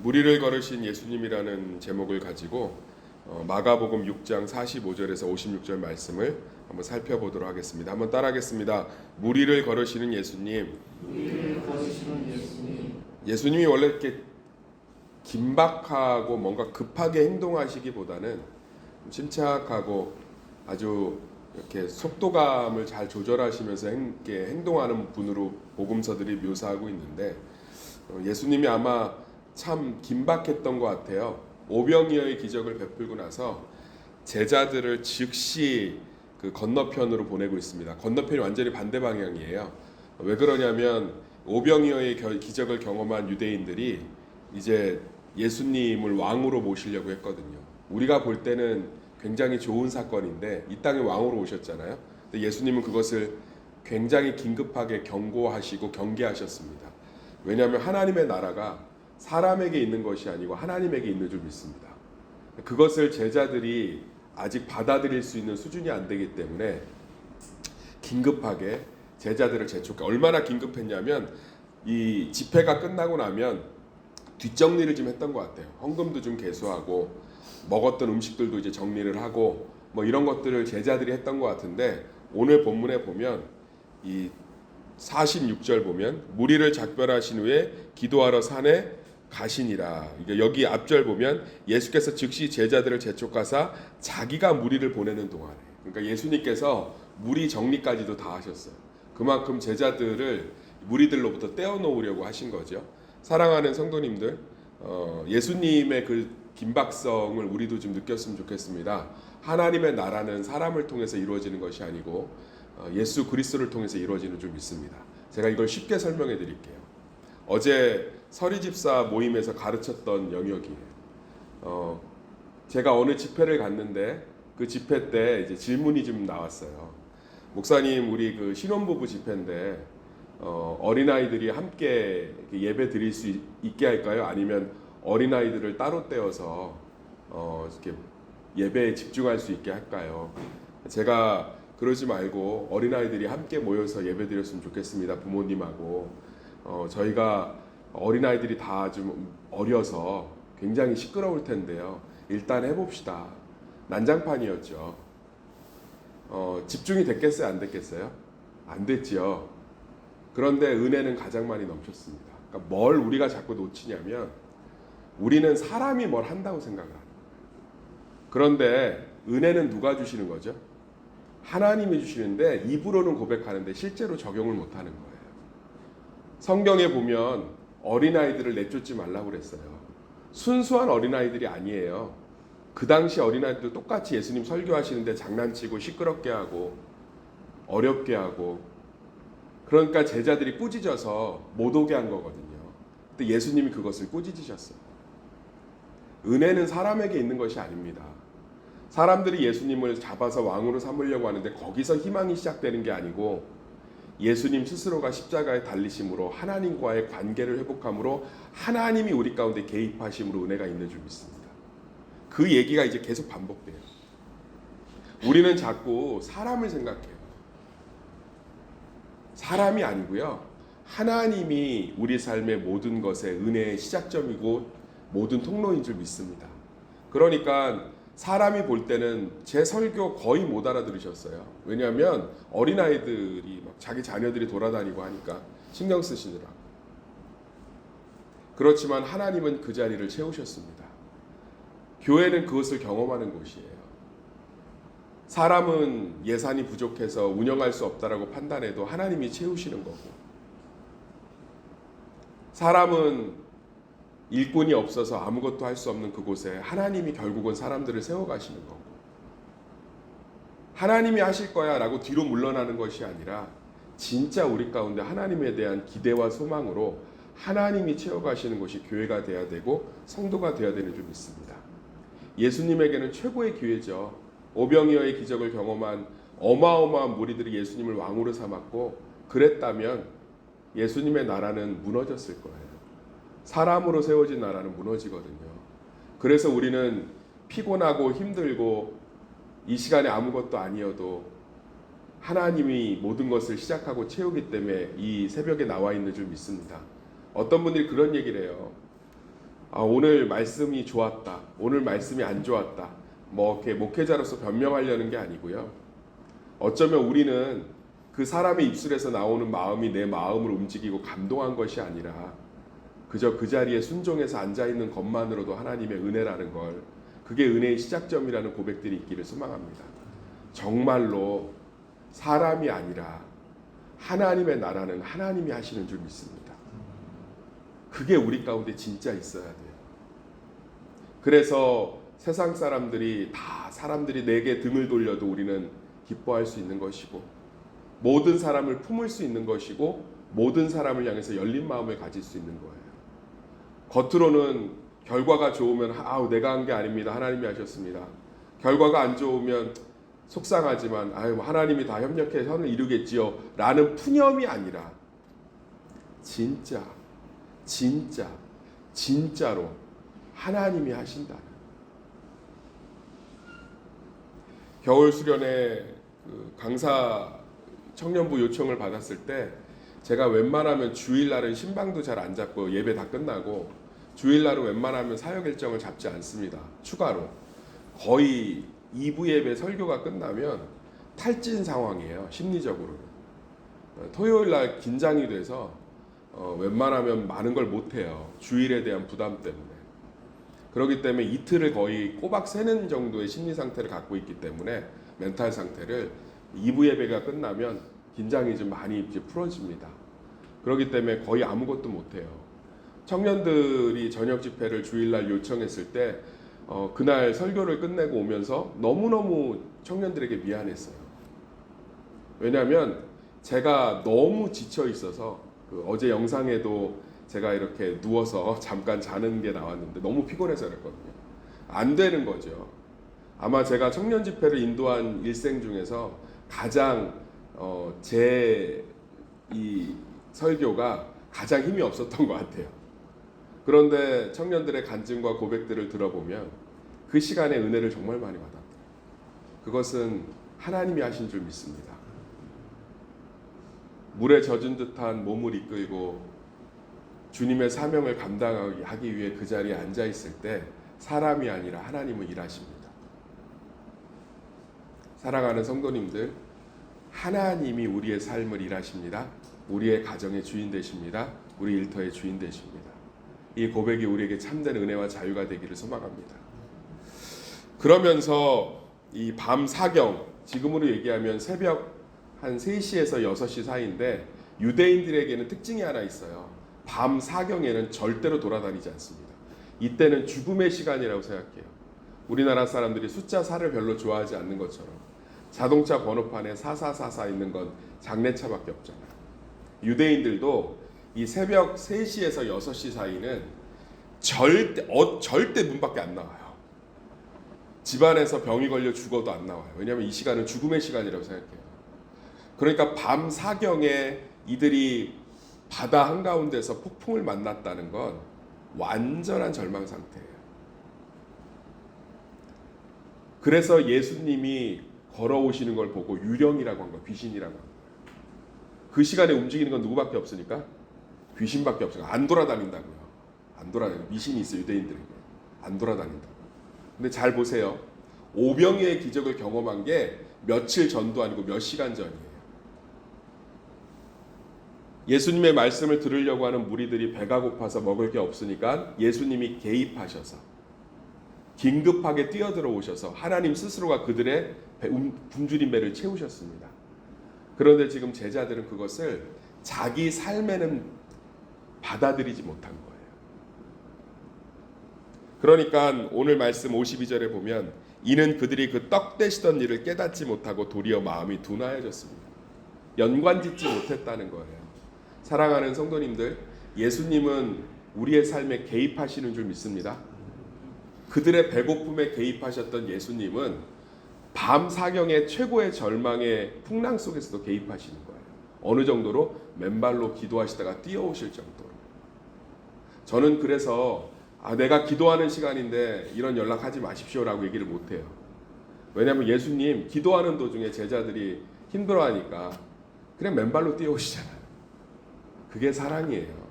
무리를 걸으신 예수님이라는 제목을 가지고 마가복음 6장 45절에서 56절 말씀을 한번 살펴보도록 하겠습니다. 한번 따라하겠습니다. 무리를 걸으시는 예수님. 무리를 걸으시는 예수님. 예수님이 원래 이렇게 긴박하고 뭔가 급하게 행동하시기보다는 침착하고 아주 이렇게 속도감을 잘 조절하시면서 이렇게 행동하는 분으로 복음서들이 묘사하고 있는데 예수님이 아마 참 긴박했던 것 같아요. 오병이어의 기적을 베풀고 나서 제자들을 즉시 그 건너편으로 보내고 있습니다. 건너편이 완전히 반대 방향이에요. 왜 그러냐면 오병이어의 기적을 경험한 유대인들이 이제 예수님을 왕으로 모시려고 했거든요. 우리가 볼 때는 굉장히 좋은 사건인데 이 땅에 왕으로 오셨잖아요. 근데 예수님은 그것을 굉장히 긴급하게 경고하시고 경계하셨습니다. 왜냐하면 하나님의 나라가 사람에게 있는 것이 아니고 하나님에게 있는 줄 믿습니다. 그것을 제자들이 아직 받아들일 수 있는 수준이 안 되기 때문에 긴급하게 제자들을 재촉해. 얼마나 긴급했냐면 이 집회가 끝나고 나면 뒷정리를 좀 했던 것 같아요. 헌금도 좀 계수하고 먹었던 음식들도 이제 정리를 하고 뭐 이런 것들을 제자들이 했던 것 같은데 오늘 본문에 보면 이 46절 보면 무리를 작별하신 후에 기도하러 산에 가시니라. 여기 앞절 보면 예수께서 즉시 제자들을 재촉하사 자기가 무리를 보내는 동안에, 그러니까 예수님께서 무리 정리까지도 다 하셨어요. 그만큼 제자들을 무리들로부터 떼어놓으려고 하신 거죠. 사랑하는 성도님들, 예수님의 그 긴박성을 우리도 좀 느꼈으면 좋겠습니다. 하나님의 나라는 사람을 통해서 이루어지는 것이 아니고 예수 그리스도를 통해서 이루어지는 줄 믿습니다. 제가 이걸 쉽게 설명해 드릴게요. 어제 서리집사 모임에서 가르쳤던 영역이에요. 제가 어느 집회를 갔는데 그 집회 때 이제 질문이 좀 나왔어요. 목사님, 우리 그 신혼부부 집회인데 어린아이들이 함께 예배 드릴 수 있게 할까요? 아니면 어린아이들을 따로 떼어서 이렇게 예배에 집중할 수 있게 할까요? 제가 그러지 말고 어린아이들이 함께 모여서 예배 드렸으면 좋겠습니다. 부모님하고. 저희가 어린아이들이 다 좀 어려서 굉장히 시끄러울 텐데요. 일단 해봅시다. 난장판이었죠. 집중이 됐겠어요? 안 됐겠어요? 안 됐지요. 그런데 은혜는 가장 많이 넘쳤습니다. 그러니까 뭘 우리가 자꾸 놓치냐면 우리는 사람이 뭘 한다고 생각을 합니다. 그런데 은혜는 누가 주시는 거죠? 하나님이 주시는데 입으로는 고백하는데 실제로 적용을 못하는 거예요. 성경에 보면 어린아이들을 내쫓지 말라고 그랬어요. 순수한 어린아이들이 아니에요. 그 당시 어린아이들도 똑같이 예수님 설교하시는데 장난치고 시끄럽게 하고 어렵게 하고, 그러니까 제자들이 꾸짖어서 못 오게 한 거거든요. 근데 예수님이 그것을 꾸짖으셨어요. 은혜는 사람에게 있는 것이 아닙니다. 사람들이 예수님을 잡아서 왕으로 삼으려고 하는데 거기서 희망이 시작되는 게 아니고 예수님 스스로가 십자가에 달리심으로 하나님과의 관계를 회복함으로 하나님이 우리 가운데 개입하심으로 은혜가 있는 줄 믿습니다. 그 얘기가 이제 계속 반복돼요. 우리는 자꾸 사람을 생각해요. 사람이 아니고요. 하나님이 우리 삶의 모든 것의 은혜의 시작점이고 모든 통로인 줄 믿습니다. 그러니까 사람이 볼 때는 제 설교 거의 못 알아들으셨어요. 왜냐하면 어린아이들이 막 자기 자녀들이 돌아다니고 하니까 신경 쓰시느라고. 그렇지만 하나님은 그 자리를 채우셨습니다. 교회는 그것을 경험하는 곳이에요. 사람은 예산이 부족해서 운영할 수 없다라고 판단해도 하나님이 채우시는 거고, 사람은 일꾼이 없어서 아무것도 할 수 없는 그곳에 하나님이 결국은 사람들을 세워가시는 거고, 하나님이 하실 거야 라고 뒤로 물러나는 것이 아니라 진짜 우리 가운데 하나님에 대한 기대와 소망으로 하나님이 채워가시는 것이 교회가 돼야 되고 성도가 돼야 되는 줄 믿습니다. 예수님에게는 최고의 기회죠. 오병이어의 기적을 경험한 어마어마한 무리들이 예수님을 왕으로 삼았고, 그랬다면 예수님의 나라는 무너졌을 거예요. 사람으로 세워진 나라는 무너지거든요. 그래서 우리는 피곤하고 힘들고 이 시간에 아무것도 아니어도 하나님이 모든 것을 시작하고 채우기 때문에 이 새벽에 나와 있는 줄 믿습니다. 어떤 분들이 그런 얘기를 해요. 오늘 말씀이 좋았다, 오늘 말씀이 안 좋았다, 뭐 이렇게 목회자로서 변명하려는 게 아니고요. 어쩌면 우리는 그 사람의 입술에서 나오는 마음이 내 마음을 움직이고 감동한 것이 아니라 그저 그 자리에 순종해서 앉아있는 것만으로도 하나님의 은혜라는 걸, 그게 은혜의 시작점이라는 고백들이 있기를 소망합니다. 정말로 사람이 아니라 하나님의 나라는 하나님이 하시는 줄 믿습니다. 그게 우리 가운데 진짜 있어야 돼요. 그래서 세상 사람들이 내게 등을 돌려도 우리는 기뻐할 수 있는 것이고, 모든 사람을 품을 수 있는 것이고, 모든 사람을 향해서 열린 마음을 가질 수 있는 거예요. 겉으로는 결과가 좋으면 내가 한 게 아닙니다, 하나님이 하셨습니다. 결과가 안 좋으면 속상하지만 하나님이 다 협력해서 선을 이루겠지요 라는 푸념이 아니라 진짜로 하나님이 하신다는. 겨울 수련회 강사 청년부 요청을 받았을 때 제가 웬만하면 주일날은 신방도 잘 안 잡고 예배 다 끝나고 주일날은 웬만하면 사역 일정을 잡지 않습니다. 추가로 거의 2부 예배 설교가 끝나면 탈진 상황이에요. 심리적으로는. 토요일날 긴장이 돼서 웬만하면 많은 걸 못해요. 주일에 대한 부담 때문에. 그렇기 때문에 이틀을 거의 꼬박 새는 정도의 심리 상태를 갖고 있기 때문에, 멘탈 상태를 2부 예배가 끝나면 긴장이 좀 많이 이제 풀어집니다. 그렇기 때문에 거의 아무것도 못해요. 청년들이 저녁 집회를 주일날 요청했을 때 그날 설교를 끝내고 오면서 너무너무 청년들에게 미안했어요. 왜냐하면 제가 너무 지쳐 있어서, 어제 영상에도 제가 이렇게 누워서 잠깐 자는 게 나왔는데 너무 피곤해서 그랬거든요. 안 되는 거죠. 아마 제가 청년 집회를 인도한 일생 중에서 가장 제 이 설교가 가장 힘이 없었던 것 같아요. 그런데 청년들의 간증과 고백들을 들어보면 그 시간에 은혜를 정말 많이 받았다. 그것은 하나님이 하신 줄 믿습니다. 물에 젖은 듯한 몸을 이끌고 주님의 사명을 감당하기 위해 그 자리에 앉아 있을 때 사람이 아니라 하나님은 일하십니다. 사랑하는 성도님들, 하나님이 우리의 삶을 일하십니다. 우리의 가정의 주인 되십니다. 우리 일터의 주인 되십니다. 이 고백이 우리에게 참된 은혜와 자유가 되기를 소망합니다. 그러면서 이 밤 사경, 지금으로 얘기하면 새벽 한 3시에서 6시 사이인데, 유대인들에게는 특징이 하나 있어요. 밤 사경에는 절대로 돌아다니지 않습니다. 이때는 죽음의 시간이라고 생각해요. 우리나라 사람들이 숫자 4를 별로 좋아하지 않는 것처럼 자동차 번호판에 4444 있는 건 장례차밖에 없잖아요. 유대인들도 이 새벽 3시에서 6시 사이는 절대 문 밖에 안 나와요. 집안에서 병이 걸려 죽어도 안 나와요. 왜냐하면 이 시간은 죽음의 시간이라고 생각해요. 그러니까 밤 사경에 이들이 바다 한가운데서 폭풍을 만났다는 건 완전한 절망 상태예요. 그래서 예수님이 걸어오시는 걸 보고 유령이라고 한 거예요. 귀신이라고 한 거예요. 그 시간에 움직이는 건 누구밖에 없으니까? 귀신밖에 없으니까 안 돌아다닌다고요. 안 돌아다니고, 미신이 있어요. 유대인들에게. 안 돌아다닌다고. 근데 잘 보세요. 오병이의 기적을 경험한 게 며칠 전도 아니고 몇 시간 전이에요. 예수님의 말씀을 들으려고 하는 무리들이 배가 고파서 먹을 게 없으니까 예수님이 개입하셔서 긴급하게 뛰어들어 오셔서 하나님 스스로가 그들의 굶주린 배를 채우셨습니다. 그런데 지금 제자들은 그것을 자기 삶에는 받아들이지 못한 거예요. 그러니까 오늘 말씀 52절에 보면, 이는 그들이 그 떡 되시던 일을 깨닫지 못하고 도리어 마음이 둔하여졌습니다. 연관짓지 못했다는 거예요. 사랑하는 성도님들, 예수님은 우리의 삶에 개입하시는 줄 믿습니다. 그들의 배고픔에 개입하셨던 예수님은 밤 사경의 최고의 절망의 풍랑 속에서도 개입하시는 거예요. 어느 정도로? 맨발로 기도하시다가 뛰어오실 정도로. 저는 그래서 내가 기도하는 시간인데 이런 연락하지 마십시오라고 얘기를 못해요. 왜냐하면 예수님 기도하는 도중에 제자들이 힘들어하니까 그냥 맨발로 뛰어오시잖아요. 그게 사랑이에요.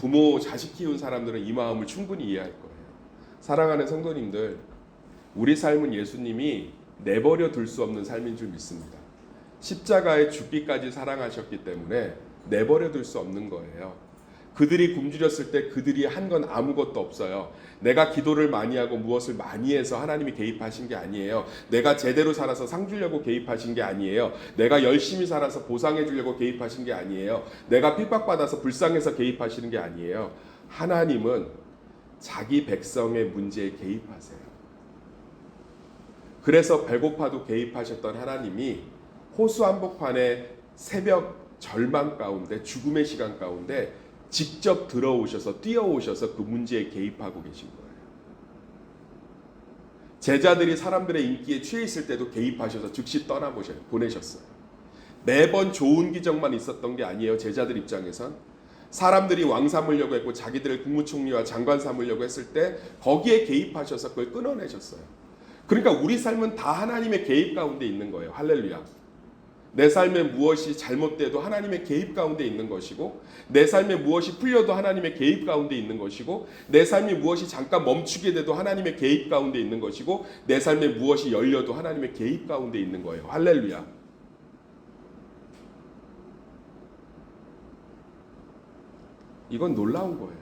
부모, 자식 키운 사람들은 이 마음을 충분히 이해할 거예요. 사랑하는 성도님들, 우리 삶은 예수님이 내버려 둘 수 없는 삶인 줄 믿습니다. 십자가에 죽기까지 사랑하셨기 때문에 내버려 둘 수 없는 거예요. 그들이 굶주렸을 때 그들이 한 건 아무것도 없어요. 내가 기도를 많이 하고 무엇을 많이 해서 하나님이 개입하신 게 아니에요. 내가 제대로 살아서 상 주려고 개입하신 게 아니에요. 내가 열심히 살아서 보상해 주려고 개입하신 게 아니에요. 내가 핍박받아서 불쌍해서 개입하시는 게 아니에요. 하나님은 자기 백성의 문제에 개입하세요. 그래서 배고파도 개입하셨던 하나님이 호수 한복판에 새벽 절망 가운데, 죽음의 시간 가운데 직접 들어오셔서, 뛰어오셔서 그 문제에 개입하고 계신 거예요. 제자들이 사람들의 인기에 취해 있을 때도 개입하셔서 즉시 보내셨어요. 매번 좋은 기적만 있었던 게 아니에요. 제자들 입장에선 사람들이 왕 삼으려고 했고 자기들을 국무총리와 장관 삼으려고 했을 때 거기에 개입하셔서 그걸 끊어내셨어요. 그러니까 우리 삶은 다 하나님의 개입 가운데 있는 거예요. 할렐루야. 내 삶에 무엇이 잘못돼도 하나님의 개입 가운데 있는 것이고, 내 삶에 무엇이 풀려도 하나님의 개입 가운데 있는 것이고, 내 삶이 무엇이 잠깐 멈추게 돼도 하나님의 개입 가운데 있는 것이고, 내 삶에 무엇이 열려도 하나님의 개입 가운데 있는 거예요. 할렐루야. 이건 놀라운 거예요.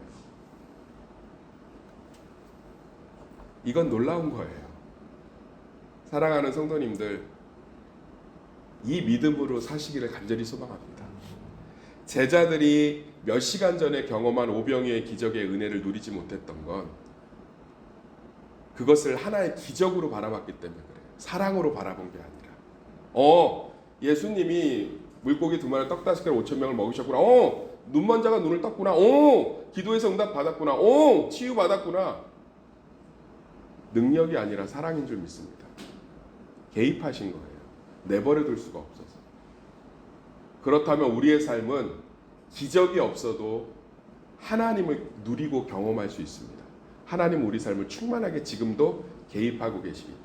이건 놀라운 거예요. 사랑하는 성도님들, 이 믿음으로 사시기를 간절히 소망합니다. 제자들이 몇 시간 전에 경험한 오병이어의 기적의 은혜를 누리지 못했던 건 그것을 하나의 기적으로 바라봤기 때문에 그래요. 사랑으로 바라본 게 아니라 예수님이 물고기 2마리 떡 5개 5,000명을 먹이셨구나. 눈먼 자가 눈을 떴구나. 기도해서 응답 받았구나. 치유 받았구나. 능력이 아니라 사랑인 줄 믿습니다. 개입하신 거예요. 내버려 둘 수가 없어서. 그렇다면 우리의 삶은 기적이 없어도 하나님을 누리고 경험할 수 있습니다. 하나님 우리 삶을 충만하게 지금도 개입하고 계십니다.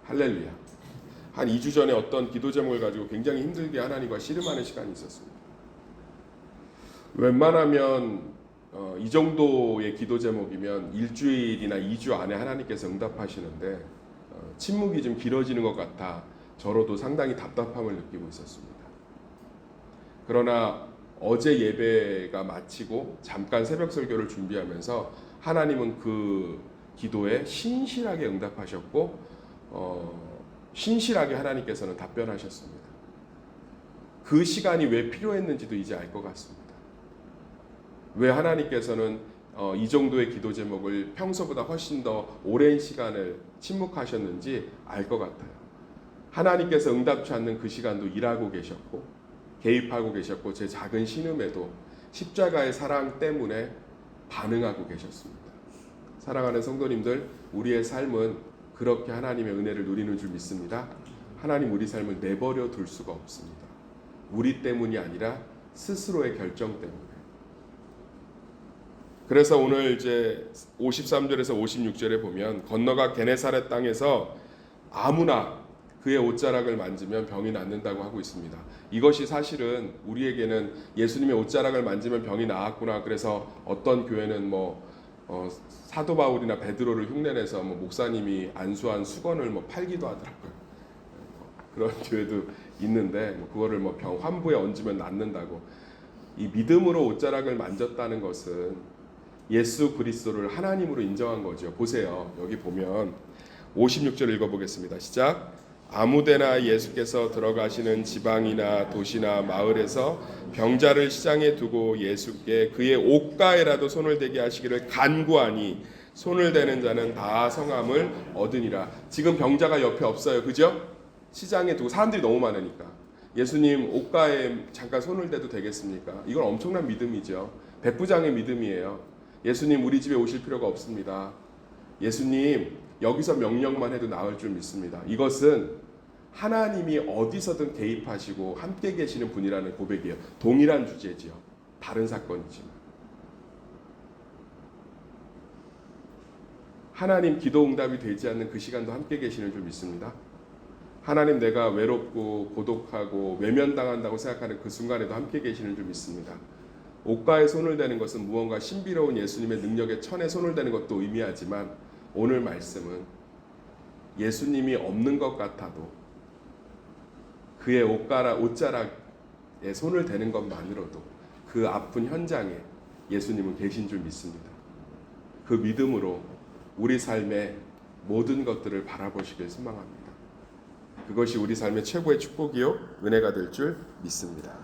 할렐루야. 한 2주 전에 어떤 기도 제목을 가지고 굉장히 힘들게 하나님과 씨름하는 시간이 있었습니다. 웬만하면 이 정도의 기도 제목이면 일주일이나 2주 안에 하나님께서 응답하시는데 침묵이 좀 길어지는 것 같아 저로도 상당히 답답함을 느끼고 있었습니다. 그러나 어제 예배가 마치고 잠깐 새벽 설교를 준비하면서 하나님은 그 기도에 신실하게 응답하셨고 신실하게 하나님께서는 답변하셨습니다. 그 시간이 왜 필요했는지도 이제 알 것 같습니다. 왜 하나님께서는 이 정도의 기도 제목을 평소보다 훨씬 더 오랜 시간을 침묵하셨는지 알 것 같아요. 하나님께서 응답치 않는 그 시간도 일하고 계셨고 개입하고 계셨고 제 작은 신음에도 십자가의 사랑 때문에 반응하고 계셨습니다. 사랑하는 성도님들, 우리의 삶은 그렇게 하나님의 은혜를 누리는 줄 믿습니다. 하나님 우리 삶을 내버려 둘 수가 없습니다. 우리 때문이 아니라 스스로의 결정 때문에. 그래서 오늘 이제 53절에서 56절에 보면 건너가 게네사렛 땅에서 아무나 그의 옷자락을 만지면 병이 낫는다고 하고 있습니다. 이것이 사실은 우리에게는 예수님의 옷자락을 만지면 병이 나았구나. 그래서 어떤 교회는 사도 바울이나 베드로를 흉내내서 목사님이 안수한 수건을 팔기도 하더라고요. 그런 교회도 있는데 그거를 병 환부에 얹으면 낫는다고. 이 믿음으로 옷자락을 만졌다는 것은 예수 그리스도를 하나님으로 인정한 거죠. 보세요. 여기 보면 56절 읽어보겠습니다. 시작. 아무데나 예수께서 들어가시는 지방이나 도시나 마을에서 병자를 시장에 두고 예수께 그의 옷가에라도 손을 대게 하시기를 간구하니 손을 대는 자는 다 성함을 얻으니라. 지금 병자가 옆에 없어요. 그죠? 시장에 두고 사람들이 너무 많으니까 예수님 옷가에 잠깐 손을 대도 되겠습니까? 이건 엄청난 믿음이죠. 백부장의 믿음이에요. 예수님 우리 집에 오실 필요가 없습니다. 예수님 여기서 명령만 해도 나을 줄 믿습니다. 이것은 하나님이 어디서든 개입하시고 함께 계시는 분이라는 고백이에요. 동일한 주제지요. 다른 사건이지만. 하나님 기도 응답이 되지 않는 그 시간도 함께 계시는 줄 믿습니다. 하나님 내가 외롭고 고독하고 외면당한다고 생각하는 그 순간에도 함께 계시는 줄 믿습니다. 옷가에 손을 대는 것은 무언가 신비로운 예수님의 능력의 천에 손을 대는 것도 의미하지만 오늘 말씀은 예수님이 없는 것 같아도 그의 옷자락에 손을 대는 것만으로도 그 아픈 현장에 예수님은 계신 줄 믿습니다. 그 믿음으로 우리 삶의 모든 것들을 바라보시길 소망합니다. 그것이 우리 삶의 최고의 축복이요 은혜가 될 줄 믿습니다.